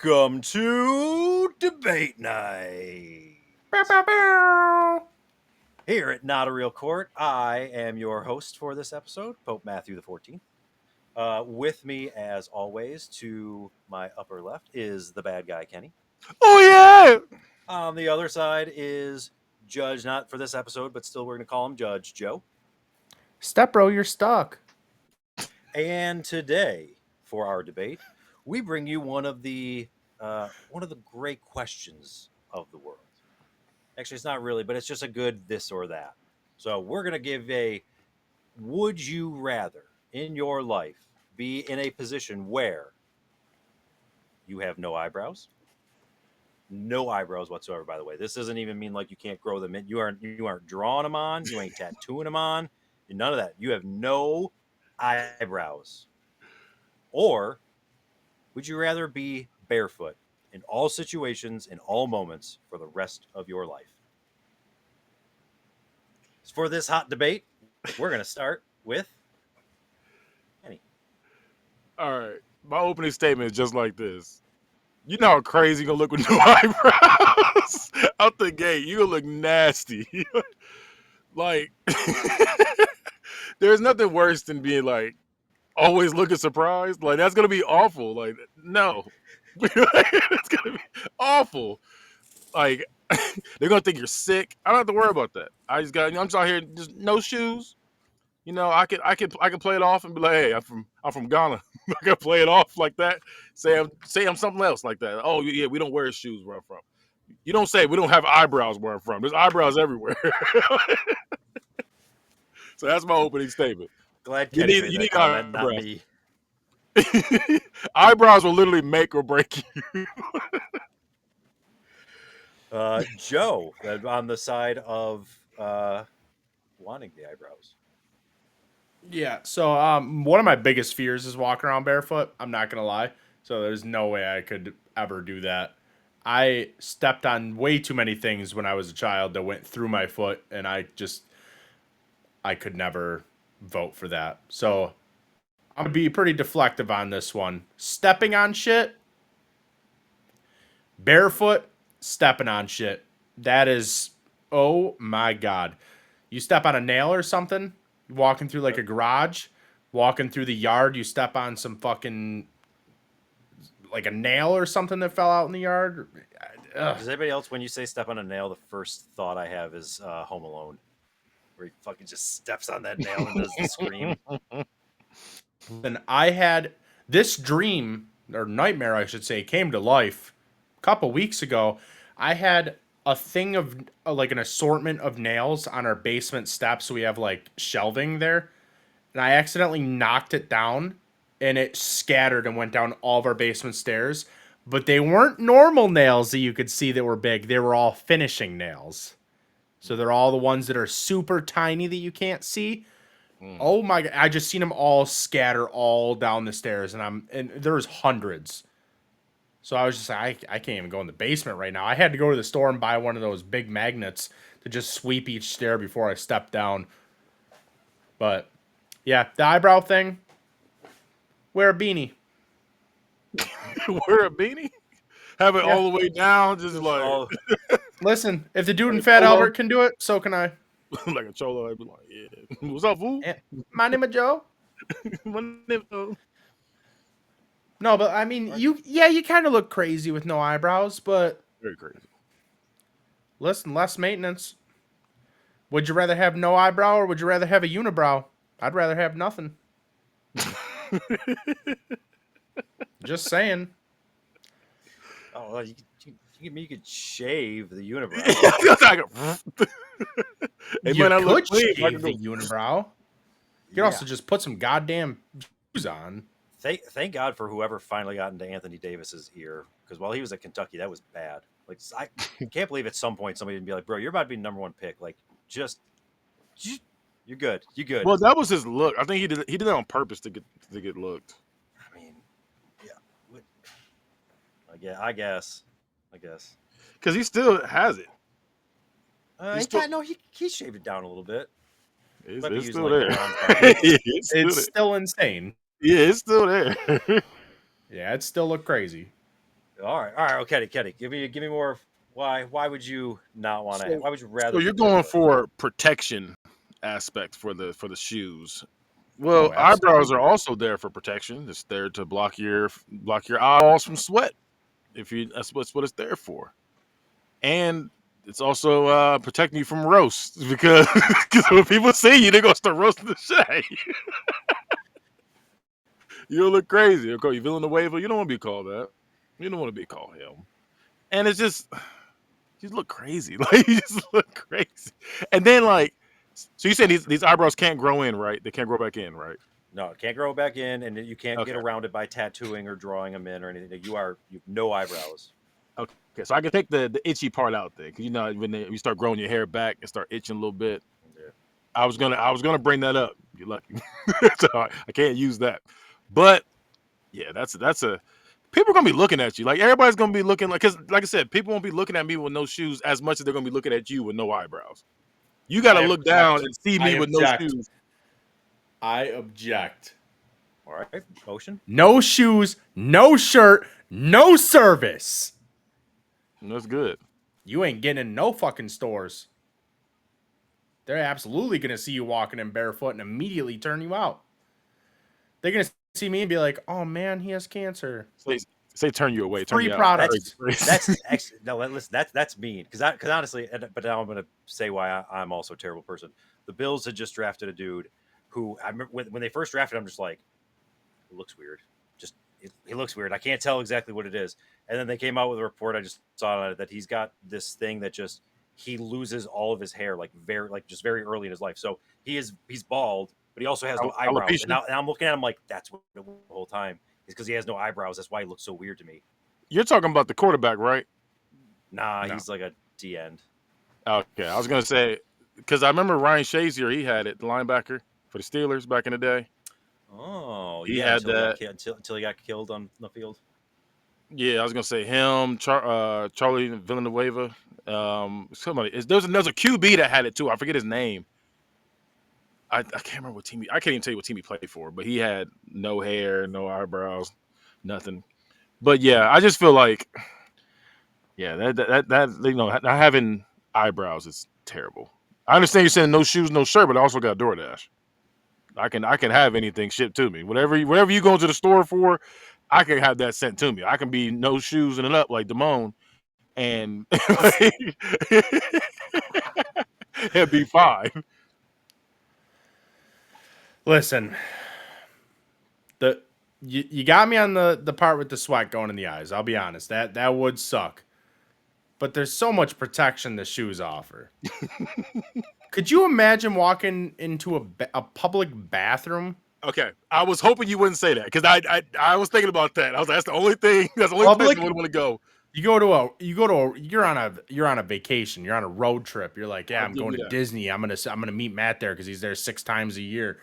Welcome to Debate Night. Bow, bow, bow. Here at Not a Real Court, I am your host for this episode, Pope Matthew the 14th. With me, as always, to my upper left is the bad guy, Kenny. Oh, yeah. On the other side is Judge, not for this episode, but still we're going to call him Judge Joe. Step bro, you're stuck. And today, for our debate, we bring you one of the great questions of the world. Actually, it's not really, but it's just a good this or that. So we're going to give a would you rather in your life be in a position where you have no eyebrows? No eyebrows whatsoever, by the way. This doesn't even mean like you can't grow them in. You aren't drawing them on. You ain't tattooing them on. None of that. You have no eyebrows. Or would you rather be barefoot in all situations, in all moments, for the rest of your life? For this hot debate, we're going to start with Kenny. All right. My opening statement is just like this. You know how crazy you're going to look with no eyebrows? Out the gate, you're going to look nasty. Like, there's nothing worse than being, like, always looking surprised. Like, that's going to be awful. Like, no. It's going to be awful. Like, they're going to think you're sick. I don't have to worry about that. I'm just out here, just no shoes. You know, I can play it off and be like, hey, I'm from Ghana. I can play it off like that. Say I'm something else like that. Oh yeah, we don't wear shoes where I'm from. You don't say we don't have eyebrows where I'm from. There's eyebrows everywhere. So that's my opening statement. Glad Kenny made that comment, not me. Eyebrows will literally make or break you. Joe, on the side of wanting the eyebrows. Yeah, so one of my biggest fears is walking around barefoot. I'm not going to lie. So there's no way I could ever do that. I stepped on way too many things when I was a child that went through my foot, and I could never vote for that. So I'm going to be pretty deflective on this one. Stepping on shit, barefoot, stepping on shit. That is, oh my God. You step on a nail or something, walking through like a garage, walking through the yard, you step on some fucking, like a nail or something that fell out in the yard. Does anybody else, when you say step on a nail, the first thought I have is Home Alone, where he fucking just steps on that nail and does the scream. And I had this dream, or nightmare I should say, came to life a couple weeks ago. I had a thing of like an assortment of nails on our basement steps. So we have like shelving there. And I accidentally knocked it down and it scattered and went down all of our basement stairs. But they weren't normal nails that you could see that were big. They were all finishing nails. So they're all the ones that are super tiny that you can't see. Oh my God. I just seen them all scatter all down the stairs and there's hundreds. So I was just like, I can't even go in the basement right now. I had to go to the store and buy one of those big magnets to just sweep each stair before I step down. But yeah, the eyebrow thing, wear a beanie. Wear a beanie? Have it all the way down, just like. Listen, if the dude in Fat Albert can do it, so can I. Like a cholo, I'd be like, yeah. What's up, fool? Yeah. My name is Joe. My name is Joe. No, but I mean, you kind of look crazy with no eyebrows, but Very crazy. Listen, less maintenance. Would you rather have no eyebrow or would you rather have a unibrow? I'd rather have nothing. Just saying. Oh, well, you could shave the unibrow. You could shave the unibrow. You could also just put some goddamn shoes on. Thank God for whoever finally got into Anthony Davis's ear, because while he was at Kentucky, that was bad. Like, I can't believe at some point somebody would be like, "Bro, you're about to be number one pick." Like, you're good. You're good. Well, that was his look. I think he did that on purpose to get looked. I mean, yeah. I guess. Because he still has it. He shaved it down a little bit. It's still there. It's still insane. Yeah, it's still there. Yeah, it still look crazy. All right. Okay, Kenny, give me more. Why would you not want to? So, Why would you so rather you're be going barefoot? for protection aspect for the shoes. Well, Oh, eyebrows are absolutely. also there for protection. It's there to block your eyeballs from sweat. If you that's what it's there for. And it's also protecting you from roasts because when people see you, they're gonna start roasting the shit out of you. You'll look crazy. Okay, you Villanueva. You don't want to be called that. You don't want to be called him. And it's just you just look crazy. Like you just look crazy. And then like, so you said these eyebrows can't grow in, right? They can't grow back in, right? No, it can't grow back in, and you can't get Okay. around it by tattooing or drawing them in or anything. You've no eyebrows. Okay. So I can take the itchy part out there because you know you start growing your hair back and start itching a little bit. Yeah. I was gonna bring that up. You're lucky. So I can't use that. But yeah, that's a people are gonna be looking at you. Like everybody's gonna be looking like because like I said, people won't be looking at me with no shoes as much as they're gonna be looking at you with no eyebrows. You got to I look down object. and see I me with no object. shoes. I object. All right, motion. No shoes, no shirt, no service. That's good. You ain't getting in no fucking stores. They're absolutely gonna see you walking in barefoot and immediately turn you out. They're gonna see me and be like, "Oh man, he has cancer." Say turn you away, turn Free you out. products. No. Listen, that's mean because honestly, but now I'm going to say why I'm also a terrible person. The Bills had just drafted a dude who I remember when they first drafted him, just like it looks weird. Just he looks weird. I can't tell exactly what it is. And then they came out with a report. I just saw on it that he's got this thing that just he loses all of his hair just very early in his life. So he's bald, but he also has no eyebrows. And Alopecia. now I'm looking at him like that's what the whole time is because he has no eyebrows. That's why he looks so weird to me. You're talking about the quarterback, right? Nah, No. he's like a D end. Okay, I was gonna say because I remember Ryan Shazier, he had it, the linebacker for the Steelers back in the day. Oh He yeah, had until he got that. until he got killed on the field. Yeah, I was gonna say him, Charlie Villanueva. Somebody. There's a QB that had it too. I forget his name. I can't remember what team. I can't even tell you what team he played for, but he had no hair, no eyebrows, nothing. But yeah, I just feel like yeah, that not having eyebrows is terrible. I understand you're saying no shoes, no shirt, but I also got DoorDash. I can have anything shipped to me. Whatever you go to the store for, I can have that sent to me. I can be no shoes and it up like Damone, and it'd be fine. Listen, you got me on the part with the sweat going in the eyes. I'll be honest, that would suck. But there's so much protection the shoes offer. Could you imagine walking into a public bathroom? Okay, I was hoping you wouldn't say that because I was thinking about that. I was like, that's the only thing. That's the only place I Public? would want to go. You're on a vacation. You're on a road trip. You're like, yeah, I'll I'm give going you to that. Disney. I'm gonna meet Matt there because he's there 6 times a year.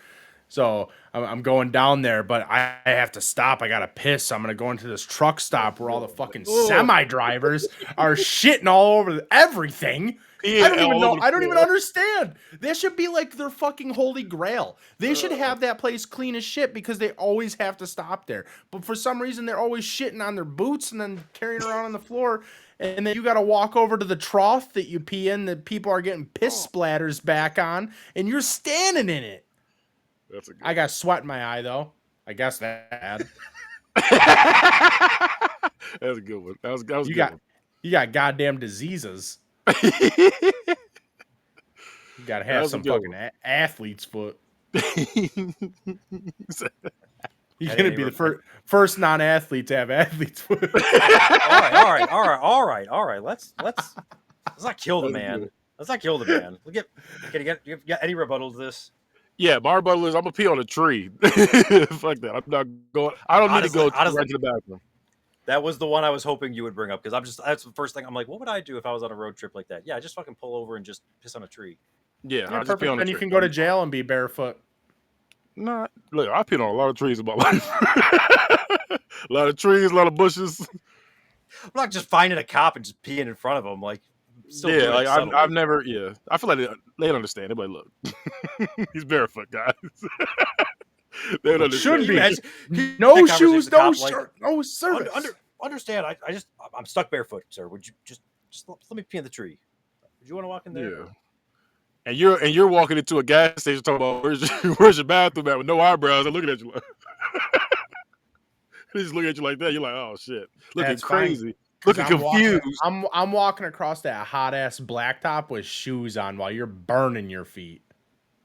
So I'm going down there, but I have to stop. I gotta piss. I'm gonna go into this truck stop where all the fucking Oh, semi drivers are shitting all over everything. I don't peeing even all know. over the I don't even floor. understand. This should be like their fucking holy grail. They should have that place clean as shit because they always have to stop there. But for some reason, they're always shitting on their boots and then carrying around on the floor. And then you got to walk over to the trough that you pee in that people are getting piss splatters back on, and you're standing in it. That's a good. I got sweat in my eye though. I guess that. That's a good one. That was a You good got you got goddamn diseases. one. You got to That have was a some good fucking one. athlete's foot. You're At gonna any be the rate, first non-athlete to have athlete's foot. all right. Let's not kill the That was a good man. one. Let's not kill the man. You got any rebuttal to this? Yeah, my rebuttal is I'm gonna pee on a tree. Fuck that. I'm not going. I don't need to go Honestly, right to the bathroom. that was the one I was hoping you would bring up because that's the first thing I'm like, what would I do if I was on a road trip like that? Yeah, just fucking pull over and just piss on a tree. Yeah, Yeah, I'll just pee perfect. on a Then you tree. can go to jail and be barefoot. Nah, look, I peed on a lot of trees in my life. A lot of trees, a lot of bushes. I'm not just finding a cop and just peeing in front of him. Like, still Yeah, doing like it I've subtly. never. Yeah, I feel like they don't understand it, but look, he's barefoot, guys. They don't It should understand. Can you be. imagine? Can you No have that conversation shoes, with the no cop, like, shirt, no service. understand. I'm stuck barefoot, sir. Would you just let me pee in the tree? Would you want to walk in there? Yeah. And you're walking into a gas station talking about where's your bathroom at with no eyebrows. They're looking at you like they just look at you like that. You're like, oh shit, looking That's fine. crazy, Cause looking I'm walking confused. I'm walking across that hot ass blacktop with shoes on while you're burning your feet.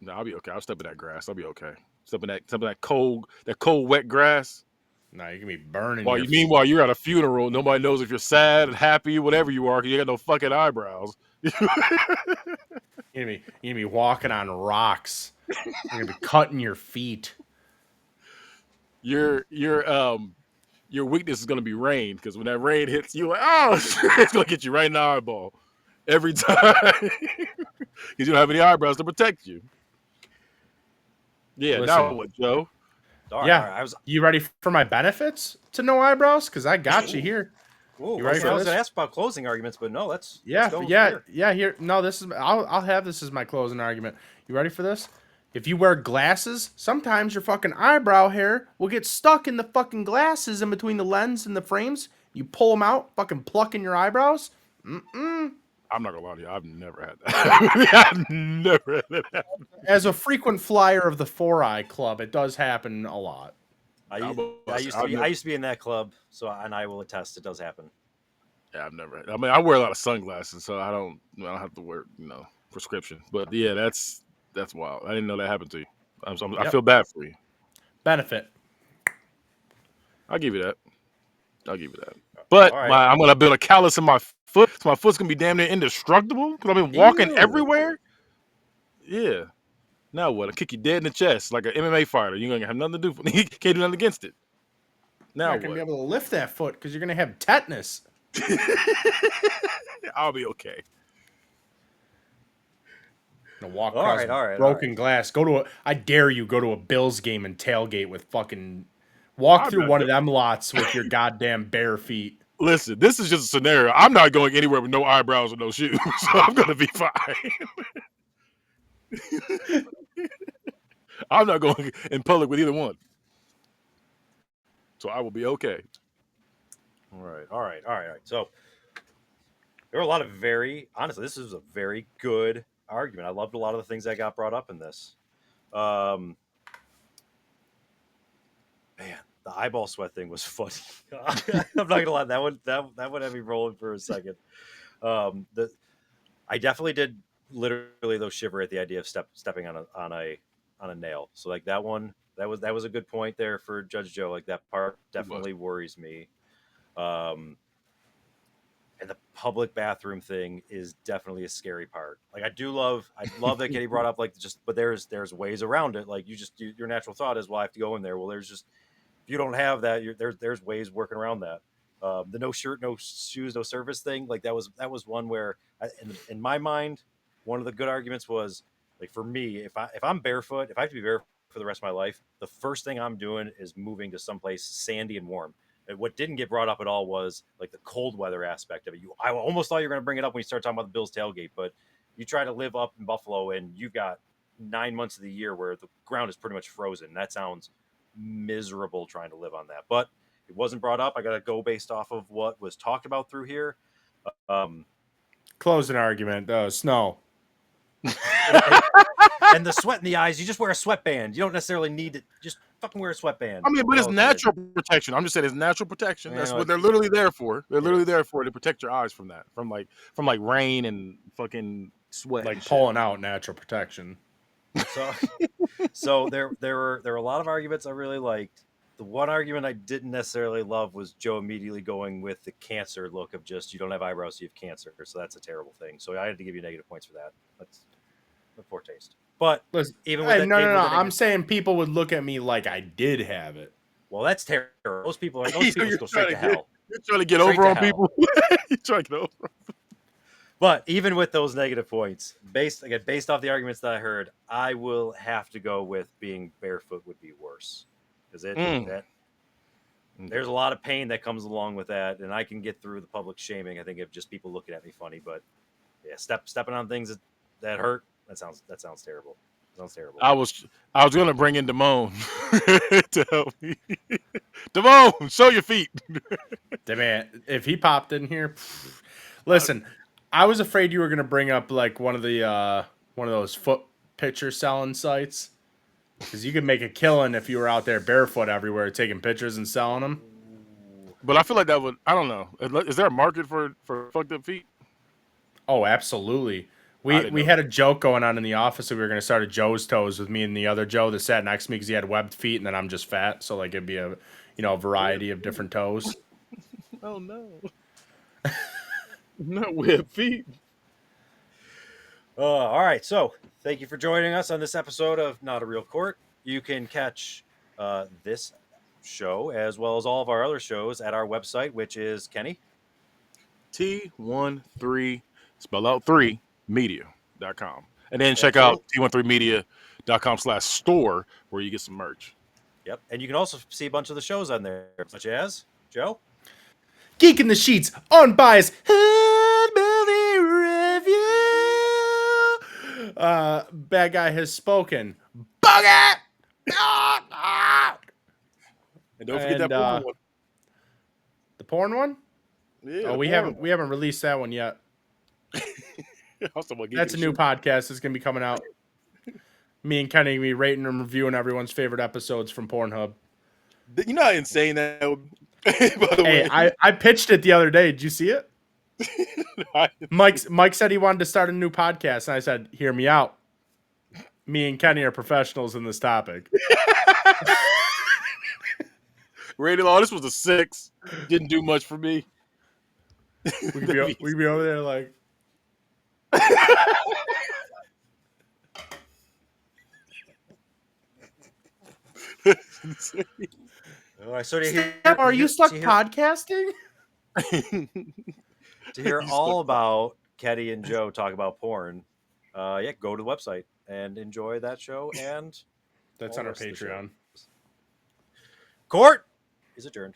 No, I'll be okay. I'll step in that grass. I'll be okay. Step in that cold wet grass. No, you're gonna be burning While your you feet. meanwhile you're at a funeral. Nobody knows if you're sad, happy, whatever you are, because you got no fucking eyebrows. You're gonna be walking on rocks. You're gonna be cutting your feet. your your weakness is gonna be rain, because when that rain hits you, like, oh, it's gonna get you right in the eyeball every time, because you don't have any eyebrows to protect you. Yeah, now Listen, what, Joe? All yeah. right. I was. You ready for my benefits to no eyebrows? Cause I got you here. Ooh, You ready okay, I for was this? gonna ask about closing arguments, but no, let's Yeah, go yeah, here. yeah. Here, no, this is. I'll have this as my closing argument. You ready for this? If you wear glasses, sometimes your fucking eyebrow hair will get stuck in the fucking glasses in between the lens and the frames. You pull them out, fucking plucking your eyebrows. I'm not gonna lie to you, I've never had that. I've never had that happen. As a frequent flyer of the Four Eye Club, it does happen a lot. I'm I about to say, used to I've be never, in that club, so and I will attest it does happen. yeah, I've never had. I mean, I wear a lot of sunglasses, so I don't have to wear prescription. But yeah, that's wild. I didn't know that happened to you. I Yep. feel bad for you. Benefit. I'll give you that. I'll give you that. But All right. I'm gonna build a callus in my foot, so my foot's gonna be damn near indestructible because I've been walking Ew. everywhere. Yeah. Now what? I kick you dead in the chest like an MMA fighter. You ain't gonna have nothing to do. You can't do nothing against it. You're Now not gonna be what? able to lift that foot because you're gonna have tetanus. I'll be okay. Gonna walk All across right. All right. All right. broken glass. I dare you go to a Bills game and tailgate with fucking walk I'm through not. one of them lots with your goddamn bare feet. Listen, this is just a scenario. I'm not going anywhere with no eyebrows or no shoes, so I'm gonna be fine. I'm not going in public with either one, so I will be okay. All right. All right. All right. All right. So there were a lot of honestly, this is a very good argument. I loved a lot of the things that got brought up in this. Um, man, the eyeball sweat thing was funny. I'm not gonna lie, that one had me rolling for a second. The I definitely did literally though shiver at the idea of stepping on a nail. So like that was a good point there for Judge Joe. Like that part It was. definitely worries me. Um, and the public bathroom thing is definitely a scary part. Like I love that Kitty brought up but there's ways around it. Like your natural thought is, well, I have to go in there. Well, there's just if you don't have that, there's ways working around that. The no shirt, no shoes, no service thing, like that was one where in my mind, one of the good arguments was like for me, if I'm barefoot, if I have to be barefoot for the rest of my life, the first thing I'm doing is moving to someplace sandy and warm. And what didn't get brought up at all was like the cold weather aspect of it. I almost thought you were going to bring it up when you start talking about the Bills tailgate, but you try to live up in Buffalo and you've got 9 months of the year where the ground is pretty much frozen. That sounds miserable trying to live on that. But it wasn't brought up. I got to go based off of what was talked about through here. Um, Closing argument. Snow. and the sweat in the eyes, you just wear a sweatband. You don't necessarily need to just fucking wear a sweatband. I mean, but it's Call it good. natural protection. I'm just saying it's natural protection. That's You know, what they're literally there for. They're literally is. there for to protect your eyes from that, from like rain and fucking sweat. Like and shit. pulling out natural protection. So, so there were a lot of arguments I really liked. The one argument I didn't necessarily love was Joe immediately going with the cancer look of just you don't have eyebrows, so you have cancer. So that's a terrible thing. So I had to give you negative points for that. That's a poor taste. But Listen, even with hey, that, no. even with the I'm negative, saying people would look at me like I did have it. well, that's terrible. Those people You're go straight to trying to hell. You're trying to get Straight over to on hell. people. You're trying to get over. But even with those negative points, based off the arguments that I heard, I will have to go with being barefoot would be worse because there's a lot of pain that comes along with that, and I can get through the public shaming. I think of just people looking at me funny, but yeah, stepping on things that hurt. That sounds terrible. Sounds terrible. I was gonna bring in Damone to help me. Damone, show your feet. Man, if he popped in here, listen, I was afraid you were gonna bring up like one of those foot picture selling sites, because you could make a killing if you were out there barefoot everywhere taking pictures and selling them. But I feel like that would. I don't know. Is there a market for fucked up feet? Oh, absolutely. I We didn't we know had a that. joke going on in the office that we were gonna start a Joe's Toes with me and the other Joe that sat next to me because he had webbed feet and then I'm just fat, so like it'd be a Webbed variety of feet. different toes. Oh no, not webbed feet. All right. So thank you for joining us on this episode of Not a Real Court. You can catch this show as well as all of our other shows at our website, which is Kenny. T13 spell out 3 media.com. And then check out Absolutely. t13media.com/store where you get some merch. Yep. And you can also see a bunch of the shows on there, such as Joe. Geek in the Sheets, unbiased movie review. Bad guy has spoken. Bug it! And don't forget And that porn one. the porn one? Yeah, Oh, the we porn haven't released that one yet. one. Also, what That's a new podcast that's gonna be coming out. Me and Kenny be rating and reviewing everyone's favorite episodes from Pornhub. You know how insane that would be? By the Hey, way, I pitched it the other day. Did you see it? I- Mike said he wanted to start a new podcast, and I said, "Hear me out. Me and Kenny are professionals in this topic." rated all. This was a 6. Didn't do much for me. We could be over there like, Oh, I sort of hear, "Are you stuck to hear, podcasting?" to hear You all stuck. about Kenny and Joe talk about porn. Yeah, go to the website and enjoy that show and That's all on the our rest of the shows. Patreon. Court is adjourned.